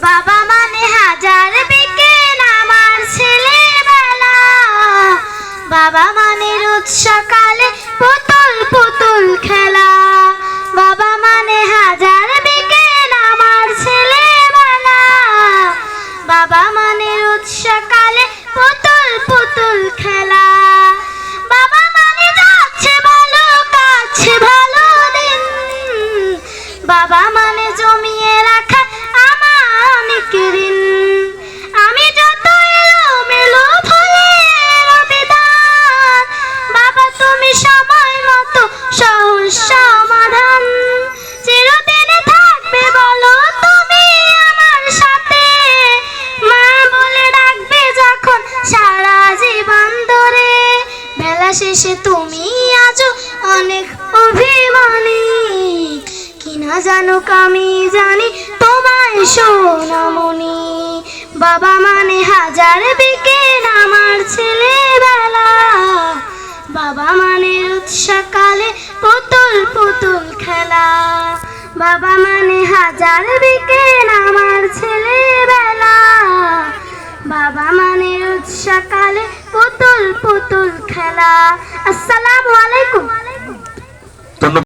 বাবা মানে হাজার বিকেল আমার ছেলেবেলা, বাবা মানে রোজ সকালে পুতুল পুতুল খেলা। বাবা মানে হাজার বিকেল আমার ছেলেবেলা, বাবা মানে রোজ সকালে পুতুল পুতুল খেলা। বাবা মানে যাচ্ছে ভালো কাছে ভালো দিন, বাবা মানে জমিয়ে রাখা আমানিক ঋণ। আমি যত এলোমেলো ভুলের বিধান, বাবা তুমি সময় মতো সহজ সমাধান। চিরদিন থাকবে বলো তুমি আমার সাথে, মা বলে ডাকবে যখন সারা জীবন ধরে। বেলা শেষে তুমি আজও অনেক অভিমানী, কিনা জানো আমি জানি তোমায় সোনামণি। বাবা মানে হাজার বিকেল আমার ছেলেবেলা, বাবা মানে রোজ সকালে পুতুল পুতুল খেলা। বাবা মানে হাজার বিকেল আমার ছেলেবেলা, বাবা মানে রোজ সকালে পুতুল পুতুল খেলা। আসসালামু আলাইকুম।